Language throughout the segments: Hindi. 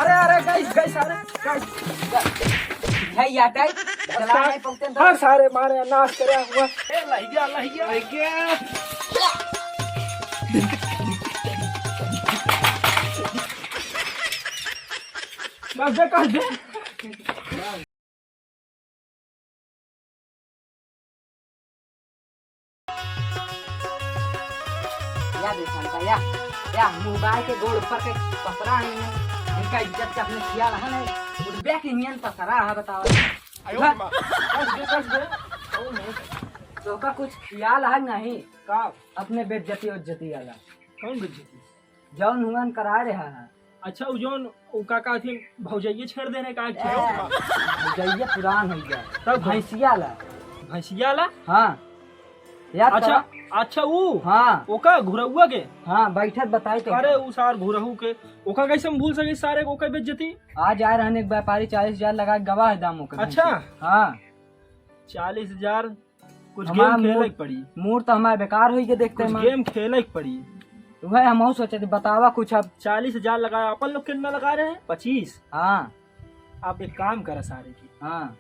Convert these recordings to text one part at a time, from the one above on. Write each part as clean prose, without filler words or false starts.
अरे अरे गाइस गाइस अरे गाइस है याटा चला नहीं पहुंचते हर सारे मारे नाश करे हुआ ए लह गया बस दे कर दे या देखा या मोबाइल के गोड़ पर के पसरा है इनका इज्जत का अपने ख्याल है नहीं उस बैक इंडियन पसरा है बताओ बस दे तो का कुछ ख्याल है नहीं का अपने बेइज्जती उज्जती वाला कौन बेइज्जती जौन हुआन करा रहा है अच्छा उ जोन उ का थी भौजैये छेड़ देने का जइए पुरान हो गया तब भैंसिया ला भैंसिया ला हाँ याद अच्छा करा? अच्छा ऊ हाँ ओका घुरहुआ के हाँ बैठक बताई तो अरे उ सार घुरहु के ओका कैसे हम भूल सके सारे को ओका बेइज्जती आज आए रहने एक व्यापारी 40,000 लगा के गवाह है दामों का अच्छा हाँ 40,000 कुछ हमारा गेम खेले मूड- के पड़ी मूड तो हमारे बेकार हुई के देखते कुछ हैं गेम खेले के पड़ी तो भाई हम सोचे थे बतावा कुछ अब 40,000 लगाया अपन लोग कितना लगा रहे हैं 25 हाँ आप एक काम करा सारे की हाँ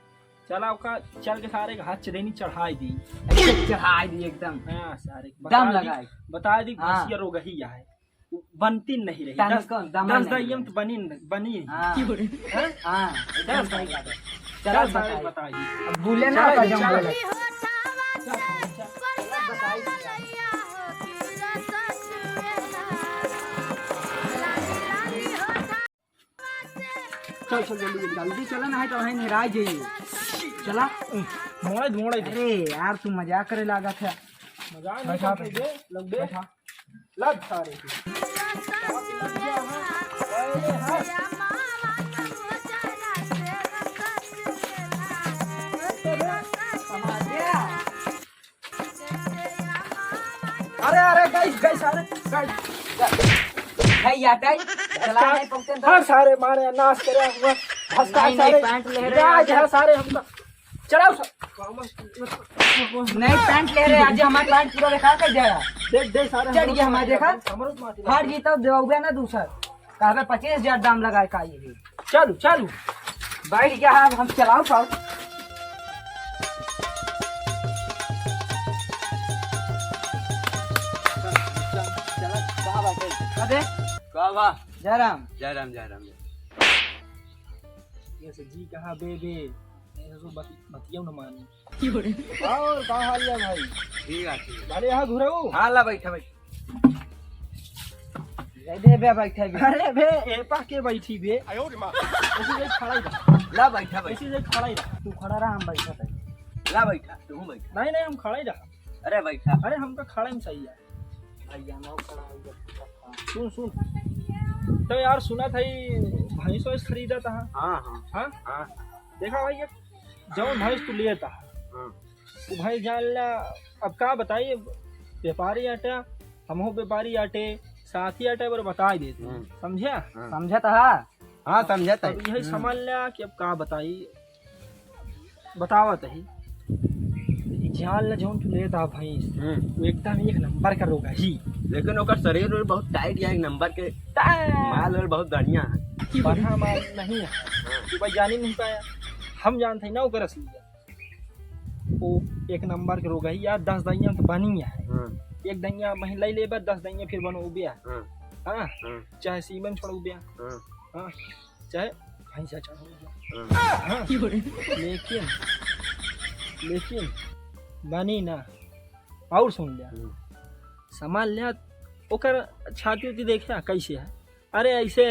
चला ओका चल के सारे के हाथ चढ़ेनी चढ़ाई दी ऐसे चढ़ा दी एकदम हाँ सारे दम लगाए बता दी हाँ। भैंसिया रोगही है बनती नहीं रही दम 10 कौन? दम 10 नहीं दम तो बनी हाँ हैं? हाँ एकदम दस सही सारे बात है। चलो सारे बताइए बताइए अब भूले ना चलो, का जम चलो। बोले चल चल जल्दी जल्दी चला ना है तो वहीं निराज जाइए चला मोड़े अरे यार तू मजाक करे लगा था मजाक बैठा नहीं करते दे लग दे बैठा। लग सारे की अरे अरे गाइस गाइस अरे गाइस है याटा चला नहीं पहुंचते हर सारे मारे नाश करे हुआ भस्का नहीं, सारे पैंट ले रहे आज हैं। है सारे हम चलाओ नहीं पैंट ले रहे आज हमारा पैंट पूरा बेकार कर जाएगा देख देख सारे चढ़ गया हमारे देखा हमरो माटी हार जी तब देओगे ना दूसर कहवे 25,000 दाम लगाए का ये भी चलो चलो बैठ गया है, हम चलाओ पाओ अबे कावा जयराम जय राम जय राम ऐसे जी कहा बे ऐसे तो बतिया न मानी और का हाल है भाई ठीक है भले यहाँ घुरे हो हाँ ला बैठा बैठ दे बे बैठे भी अरे बे एपा के बैठी बे ऐसे देख खड़ा ही रहा ला बैठा बैठ ऐसे देख खड़ा ही रहा तू खड़ा रहा हम बैठा थे ला बैठा तू बैठा नहीं हम खड़ा ही रहा अरे बैठा अरे हमका खड़ा ही सही है भैया ना खड़ा हो गया सुन तो यार सुना था भैंस वैस खरीदा था हाँ हाँ हाँ हाँ देखा भाई जब भैंस तू लिया था हाँ तो भाई जान ला अब का बताइए व्यापारी आटे हम व्यापारी आटे साथी आटे पर बता ही देते समझा समझा था हाँ समझा था अब यही समझ लिया कि अब का बताई बतावत है जान ला जौन तू लेता भैंस वो एकदम एक नंबर का रोग ही लेकिन ओकर शरीर उरीर बहुत टाइट है एक नंबर के माल और बहुत बढ़िया है बढ़ा माल नहीं है तू भाई जान ही नहीं पाया हम जानते हैं ना वो करस लिया वो एक नंबर के रोग है यार 10 दैया तो बनी है एक दैया महिला ले 10 दैया फिर बनो उबिया हाँ चाहे सीमन छोड़ उबिया हाँ चाहे भैंसा छोड़ हाँ लेकिन बनी ना और सुन लिया समझ लिया ओकर छाती उती देखा कैसे है अरे ऐसे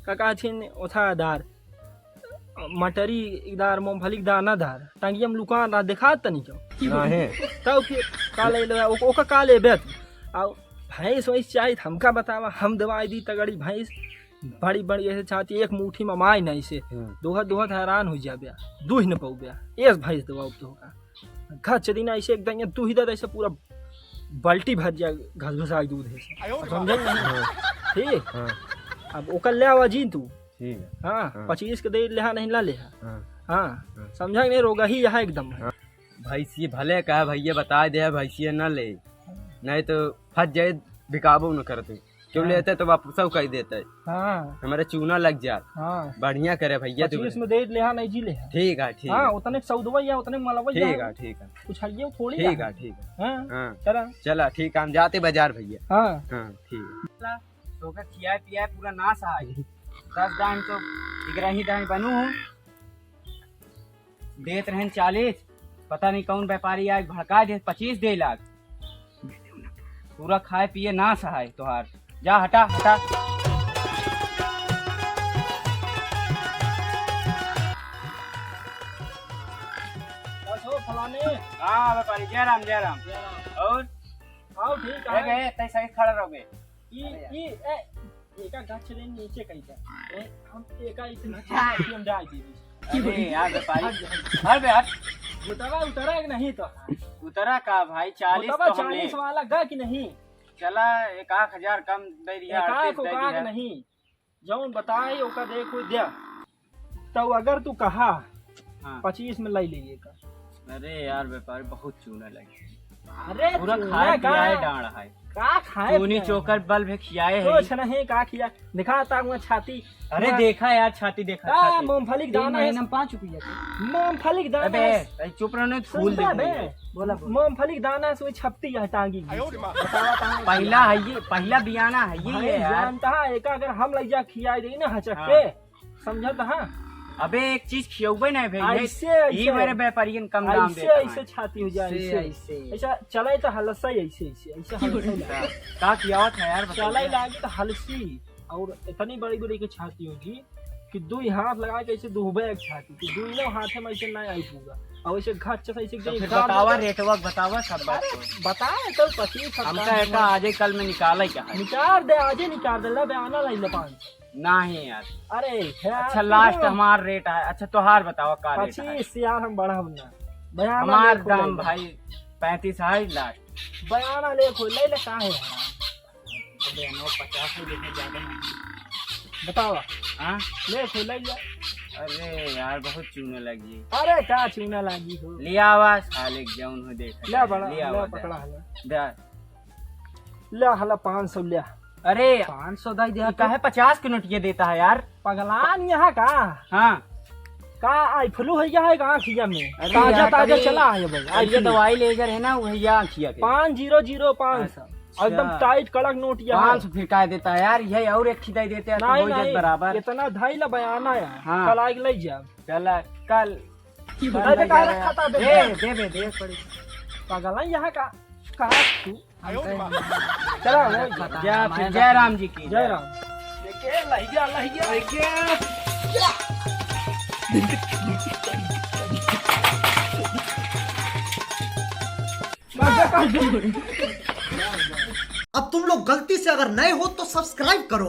का छिन ओथा दार मटरी दार मूंगफली दाना दार टांगियम लुका ना देखा तनी क्यों नहीं तब फिर का ले लो ओका का ले बेत आ भैंस वैस चाहिए हमका बतावा हम दवाई दी तगड़ी भैंस बड़ी बड़ी ऐसे चाहती एक मुट्ठी में माय नहीं से दोहत हैरान हो जा बया दूह न पाऊ बया एक भैंस दवा तो होगा घर चदी ऐसे एकदम दूह दे ऐसे पूरा बाल्टी भर जा घस घसा दूध है समझे नहीं ठीक अब ओकर ले आवा जी तू ठीक है हाँ 25 के दे लेहा नहीं ला लेहा हाँ समझा नहीं रोगा ही यहाँ एकदम भैंसिए भले कहा भैया बता दे भैंसिए न ले नहीं तो फंस जाए बिकाबो न कर तू तू लेते तो वापस कह देते, हाँ हमारे चूना लग जा। हाँ बढ़िया करे भैया तू। 25 में दे ले नहीं जी ले। ठीक है ठीक हाँ है उतने सौदवा या उतने मलवा ठीक है ठीक है कुछ है थोड़ी ठीक है ठीक है। हाँ हाँ चला चला ठीक है, हम जाते बाजार भैया। हाँ हाँ ठीक है। तो का खिया पिया पूरा नाश है। 10 दान तो इगरा ही दान बनू हूँ, देत रहन 40, पता नहीं कौन व्यापारी आज भड़का दे 25 दे लाख, पूरा खाए पिए ना सहाय तोहार। जा हटा हटा। बस हो फलाने हाँ व्यापारी जय राम जय राम। और आओ ठीक अरे है। गए तै सही खड़ा रहोगे। एका गच्छ रे नीचे कैसा हम एका इतना हम जाए दी अरे यार व्यापारी हर बे हट। उतरा कि नहीं तो उतरा का भाई 40 तो हम ले 40 वाला गा कि नहीं चला 1,000 कम दे दिया, एका 38 को दे का दिया। नहीं जौन बताई ओका देखो दे तो अगर तू कहा हाँ। 25 में ले लीजिए का। अरे यार व्यापारी बहुत चूना लगे, अरे पूरा चूना खाए का पियाए डांड है। का खाए चूनी चोकर बल भी खियाए है। कुछ नहीं का खिया दिखाता हूँ छाती। अरे देखा यार छाती देखा का छाती। मूंगफली का दाना है 5 रुपया के। मूंगफली का दाना अबे है अरे चुप रहने फूल सुनता देख बे बोला मूंगफली का दाना से छपती है टांगी पहला है ये, पहला बियाना है ये भाई है यार। जानता है एक अगर हम लग जा खियाई दे ना हचक के समझत हां अबे एक चीज खियौबे नहीं भाई, ऐसे ये ऐसे मेरे व्यापारी कम दाम ऐसे देता ऐसे छाती हो जाए ऐसे ऐसे ऐसा चले तो हलसा ऐसे ऐसे ऐसे हलसा है। का खियावत है यार चले बताइए। लागे तो हलसी और इतनी बड़ी बड़ी की छाती होगी कि दो हाथ लगा के ऐसे डूबे एक छाती तो दोनों हाथ में ऐसे नहीं आई पूरा और ऐसे घट से ऐसे तो फिर बतावा रेटवा बतावा सब बात को। बताए तो 25 हमका एका आजे कल में निकाला क्या है। निकाल दे आजे निकाल दे ले बयाना ले ले 5 नहीं यार अरे अच्छा लास्ट हमार रेट है। अच्छा तोहार बतावा का रेट है। 25 यार हम बढ़ा ना बयाना हमार ले दाम भाई 35 है लास्ट। बयाना ले खो ले ले का है अबे 50 में लेके ज्यादा नहीं। बतावा हाँ ले खो ले जा। अरे यार बहुत चूने लगी। अरे क्या चूना लागी हो लिया आवाज साले जौन हो देख ले बड़ा लिया ले आवाज पकड़ा हला दे। ले हला 500 ले अरे 500 दे दिया का है 50 के नोट ये देता है यार। पगलान यहाँ का हाँ का आई फ्लू है यहाँ कहाँ खिया में अरे ताजा यार, ताजा कभी- चला है भाई आज ये दवाई लेकर है ना वही यहाँ किया के 5005 एकदम टाइट कड़क नोट यहाँ 500 फिर का देता है यार यही और एक खिदाई देते हैं तो नहीं हो जात नहीं बराबर। इतना धाई ला बयाना है हाँ। कल आके ले जा चला कल अरे का रखा था बे दे पड़ी पगलान यहाँ का तू चला हो जय फिर जय राम जी की जय राम देखे लहिया अब तुम लोग गलती से अगर नए हो तो सब्सक्राइब करो,